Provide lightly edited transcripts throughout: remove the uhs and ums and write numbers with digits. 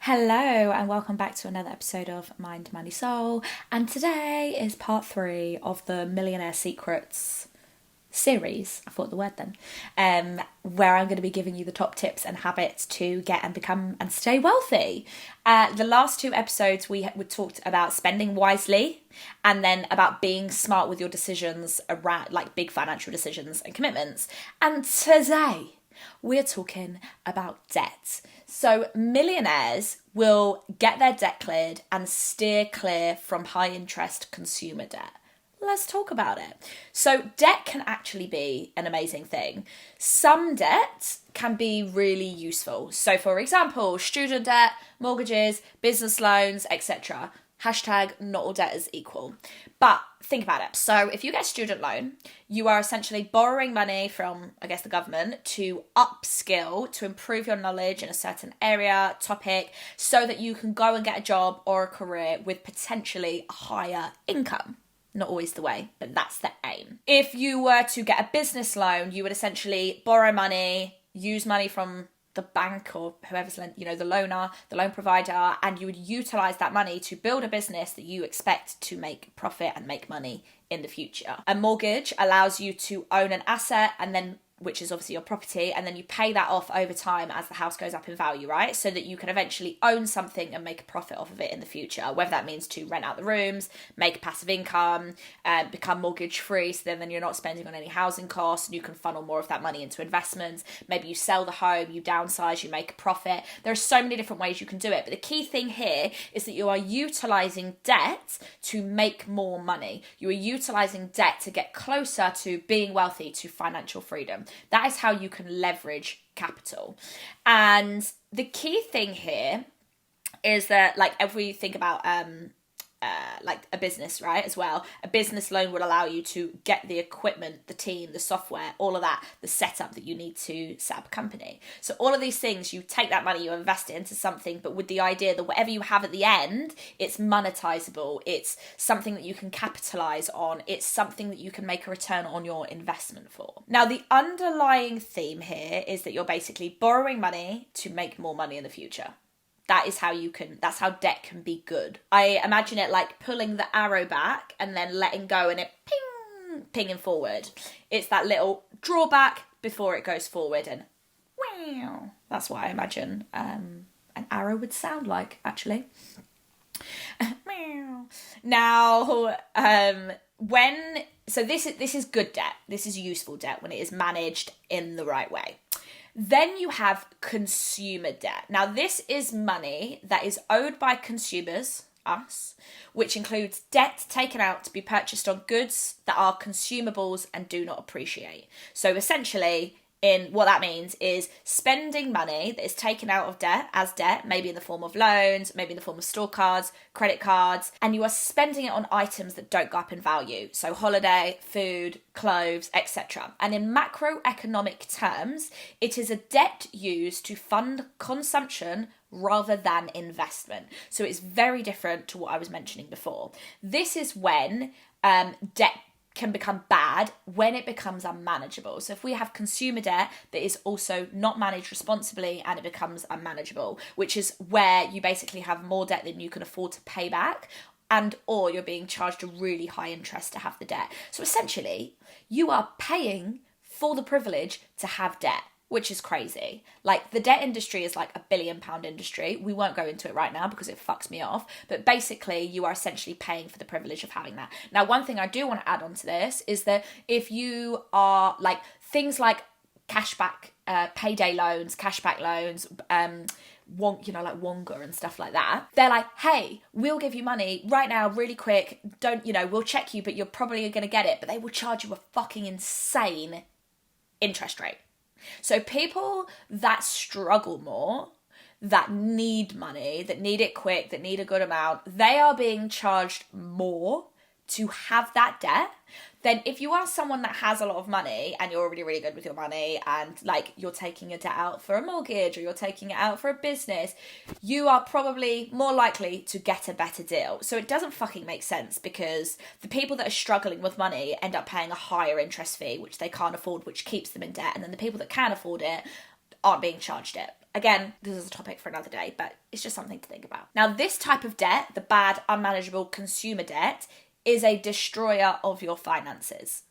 Hello, and welcome back to another episode of Mind, Money, Soul. And today is part 3 of the Millionaire Secrets series. I thought the word then. Where I'm going to be giving you the top tips and habits to get and become and stay wealthy. The last 2 episodes we talked about spending wisely and then about being smart with your decisions around like big financial decisions and commitments. And today we're talking about debt. So millionaires will get their debt cleared and steer clear from high interest consumer debt. Let's talk about it. So debt can actually be an amazing thing. Some debt can be really useful. So for example, student debt, mortgages, business loans, etc. Hashtag not all debt is equal. But think about it. So if you get a student loan, you are essentially borrowing money from, the government to upskill, to improve your knowledge in a certain area, topic, so that you can go and get a job or a career with potentially a higher income. Not always the way, but that's the aim. If you were to get a business loan, you would essentially borrow money, use money from the bank or whoever's the loaner, the loan provider, and you would utilize that money to build a business that you expect to make profit and make money in the future. A mortgage allows you to own an asset and then which is obviously your property, and then you pay that off over time as the house goes up in value, right? So that you can eventually own something and make a profit off of it in the future, whether that means to rent out the rooms, make passive income, become mortgage free, so then you're not spending on any housing costs and you can funnel more of that money into investments. Maybe you sell the home, you downsize, you make a profit. There are so many different ways you can do it, but the key thing here is that you are utilizing debt to make more money. You are utilizing debt to get closer to being wealthy, to financial freedom. That is how you can leverage capital. And the key thing here is that, if we think about a business, right, as well, a business loan would allow you to get the equipment, the team, the software, all of that, the setup that you need to set up a company. So all of these things, you take that money, you invest it into something, but with the idea that whatever you have at the end, it's monetizable, it's something that you can capitalize on, it's something that you can make a return on your investment for. Now, the underlying theme here is that you're basically borrowing money to make more money in the future. That's how debt can be good. I imagine it like pulling the arrow back and then letting go and it pinging forward. It's that little drawback before it goes forward, and wow. That's what I imagine an arrow would sound like, actually. Now, this is good debt. This is useful debt when it is managed in the right way. Then you have consumer debt. Now, this is money that is owed by consumers, us, which includes debt taken out to be purchased on goods that are consumables and do not appreciate. So essentially, what that means is spending money that is taken out of debt as debt, maybe in the form of loans, maybe in the form of store cards, credit cards, and you are spending it on items that don't go up in value. So holiday, food, clothes, etc. And in macroeconomic terms, it is a debt used to fund consumption rather than investment. So it's very different to what I was mentioning before. This is when debt can become bad when it becomes unmanageable. So if we have consumer debt that is also not managed responsibly and it becomes unmanageable, which is where you basically have more debt than you can afford to pay back, and or you're being charged a really high interest to have the debt. So essentially, you are paying for the privilege to have debt, which is crazy. The debt industry is like £1 billion industry. We won't go into it right now because it fucks me off. But basically, you are essentially paying for the privilege of having that. Now, one thing I do want to add on to this is that if you are things like cashback, payday loans, cashback loans, Wonga and stuff like that. They're like, hey, we'll give you money right now, really quick. We'll check you, but you're probably going to get it. But they will charge you a fucking insane interest rate. So people that struggle more, that need money, that need it quick, that need a good amount, they are being charged more to have that debt than if you are someone that has a lot of money and you're already really good with your money and you're taking a debt out for a mortgage or you're taking it out for a business, you are probably more likely to get a better deal. So it doesn't fucking make sense because the people that are struggling with money end up paying a higher interest fee, which they can't afford, which keeps them in debt. And then the people that can afford it aren't being charged it. Again, this is a topic for another day, but it's just something to think about. Now, this type of debt, the bad, unmanageable consumer debt, is a destroyer of your finances.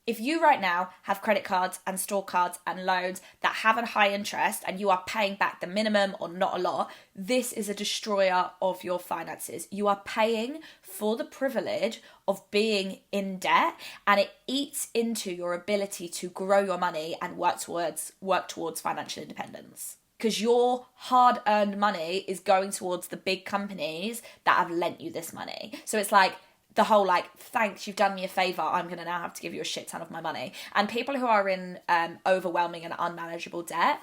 If you right now have credit cards and store cards and loans that have a high interest and you are paying back the minimum or not a lot, this is a destroyer of your finances. You are paying for the privilege of being in debt, and it eats into your ability to grow your money and work towards financial independence. Because your hard-earned money is going towards the big companies that have lent you this money. So it's like, the whole thanks, you've done me a favour, I'm going to now have to give you a shit ton of my money. And people who are in overwhelming and unmanageable debt,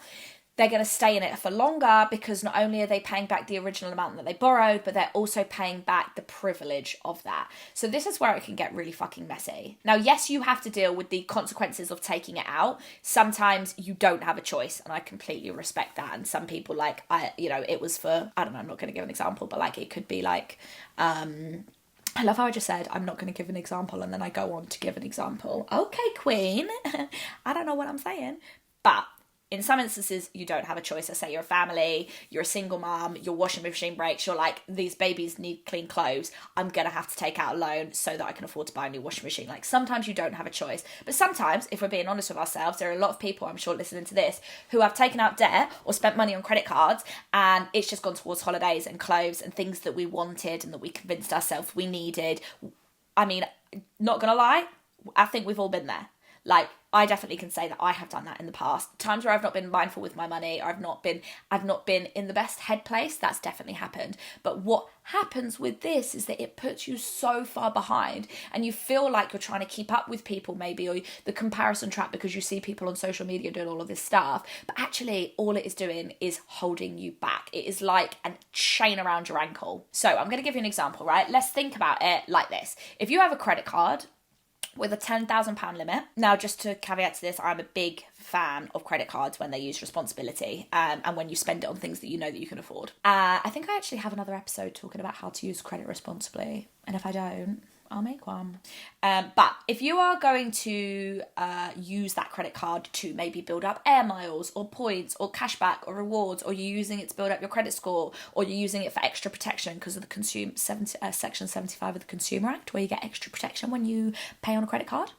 they're going to stay in it for longer because not only are they paying back the original amount that they borrowed, but they're also paying back the privilege of that. So this is where it can get really fucking messy. Now, yes, you have to deal with the consequences of taking it out. Sometimes you don't have a choice, and I completely respect that. And some people it was for, I don't know, I'm not going to give an example, but it could be I love how I just said, I'm not going to give an example, and then I go on to give an example. Okay, queen. I don't know what I'm saying. But in some instances, you don't have a choice. I say you're a family, you're a single mom, your washing machine breaks, you're like, these babies need clean clothes. I'm going to have to take out a loan so that I can afford to buy a new washing machine. Sometimes you don't have a choice. But sometimes, if we're being honest with ourselves, there are a lot of people, I'm sure, listening to this, who have taken out debt or spent money on credit cards, and it's just gone towards holidays and clothes and things that we wanted and that we convinced ourselves we needed. I mean, not going to lie, I think we've all been there. I definitely can say that I have done that in the past. Times where I've not been mindful with my money, or I've not been in the best head place, that's definitely happened. But what happens with this is that it puts you so far behind, and you feel like you're trying to keep up with people maybe, or the comparison trap because you see people on social media doing all of this stuff. But actually, all it is doing is holding you back. It is like a chain around your ankle. So I'm going to give you an example, right? Let's think about it like this. If you have a credit card with a £10,000 limit. Now, just to caveat to this, I'm a big fan of credit cards when they use responsibility and when you spend it on things that you know that you can afford. I think I actually have another episode talking about how to use credit responsibly. And if I don't, I'll make one. But if you are going to use that credit card to maybe build up air miles or points or cashback or rewards, or you're using it to build up your credit score, or you're using it for extra protection because of the Section 75 of the Consumer Act, where you get extra protection when you pay on a credit card.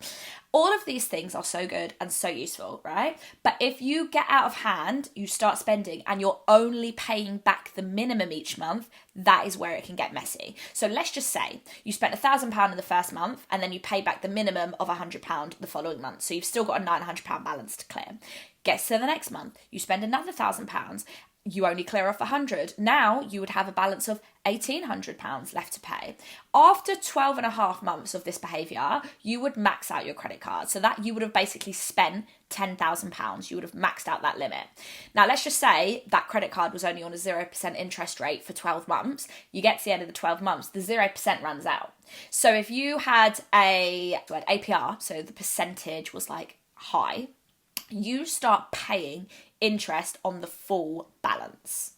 All of these things are so good and so useful, right? But if you get out of hand, you start spending, and you're only paying back the minimum each month, that is where it can get messy. So let's just say you spent £1,000 in the first month, and then you pay back the minimum of £100 the following month. So you've still got a £900 balance to clear. Gets to the next month, you spend another £1,000. You only clear off 100. Now you would have a balance of £1,800 left to pay. After 12 and a half months of this behaviour, you would max out your credit card. So that you would have basically spent £10,000. You would have maxed out that limit. Now, let's just say that credit card was only on a 0% interest rate for 12 months. You get to the end of the 12 months, the 0% runs out. So if you had an APR, so the percentage was high, you start paying interest on the full balance.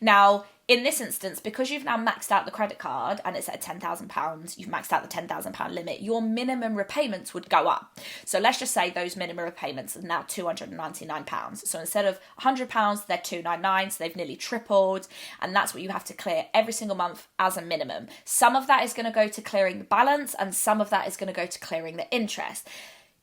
Now, in this instance, because you've now maxed out the credit card and it's at £10,000, you've maxed out the £10,000 limit, your minimum repayments would go up. So let's just say those minimum repayments are now £299. So instead of £100, they're £299, so they've nearly tripled. And that's what you have to clear every single month as a minimum. Some of that is going to go to clearing the balance, and some of that is going to go to clearing the interest.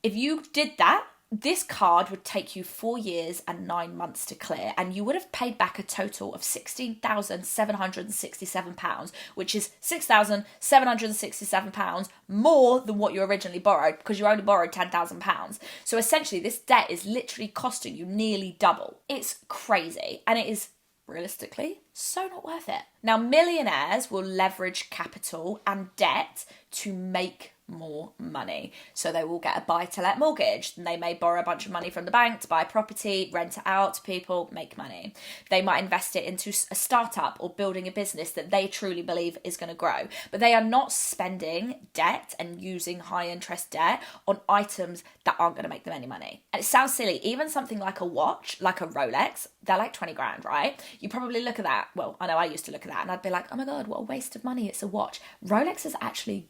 If you did that, this card would take you 4 years and 9 months to clear, and you would have paid back a total of £16,767, which is £6,767 more than what you originally borrowed, because you only borrowed £10,000. So essentially, this debt is literally costing you nearly double. It's crazy, and it is realistically so not worth it. Now, millionaires will leverage capital and debt to make more money. So they will get a buy-to-let mortgage, and they may borrow a bunch of money from the bank to buy a property, rent it out to people, make money. They might invest it into a startup or building a business that they truly believe is going to grow. But they are not spending debt and using high-interest debt on items that aren't going to make them any money. And it sounds silly, even something like a watch, like a Rolex, they're like 20 grand, right? You probably look at that. Well, I know I used to look at that and I'd be like, oh my God, what a waste of money. It's a watch. Rolex is actually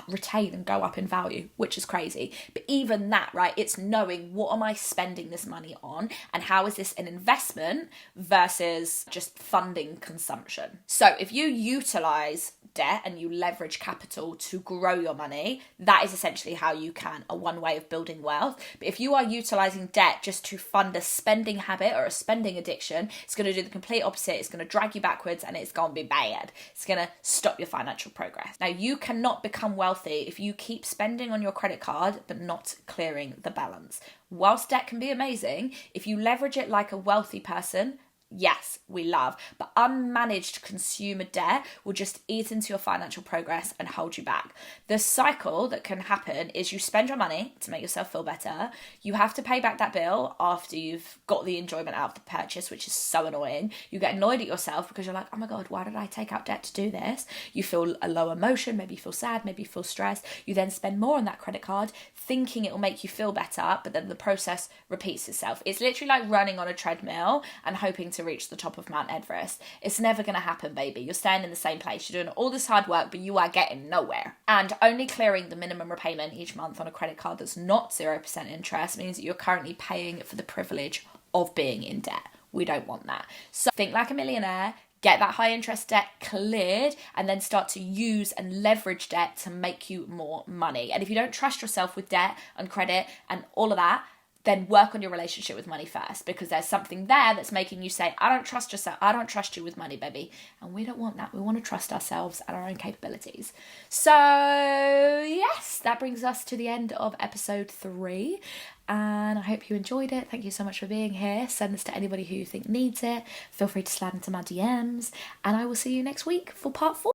retain and go up in value, which is crazy. But even that, right, it's knowing what am I spending this money on and how is this an investment versus just funding consumption. So if you utilize debt and you leverage capital to grow your money, that is essentially how you can, a one way of building wealth. But if you are utilizing debt just to fund a spending habit or a spending addiction, it's going to do the complete opposite. It's going to drag you backwards and it's going to be bad. It's going to stop your financial progress. Now, you cannot become wealthy if you keep spending on your credit card but not clearing the balance. Whilst debt can be amazing, if you leverage it like a wealthy person, yes, we love, but unmanaged consumer debt will just eat into your financial progress and hold you back. The cycle that can happen is you spend your money to make yourself feel better. You have to pay back that bill after you've got the enjoyment out of the purchase, which is so annoying. You get annoyed at yourself because you're like, oh my God, why did I take out debt to do this? You feel a low emotion, maybe you feel sad, maybe you feel stressed. You then spend more on that credit card thinking it will make you feel better, but then the process repeats itself. It's literally like running on a treadmill and hoping to reach the top of Mount Everest. It's never going to happen, baby. You're staying in the same place. You're doing all this hard work, but you are getting nowhere. And only clearing the minimum repayment each month on a credit card that's not 0% interest means that you're currently paying for the privilege of being in debt. We don't want that. So think like a millionaire, get that high interest debt cleared, and then start to use and leverage debt to make you more money. And if you don't trust yourself with debt and credit and all of that, then work on your relationship with money first, because there's something there that's making you say, I don't trust yourself. I don't trust you with money, baby. And we don't want that. We want to trust ourselves and our own capabilities. So yes, that brings us to the end of episode 3. And I hope you enjoyed it. Thank you so much for being here. Send this to anybody who you think needs it. Feel free to slide into my DMs. And I will see you next week for part 4.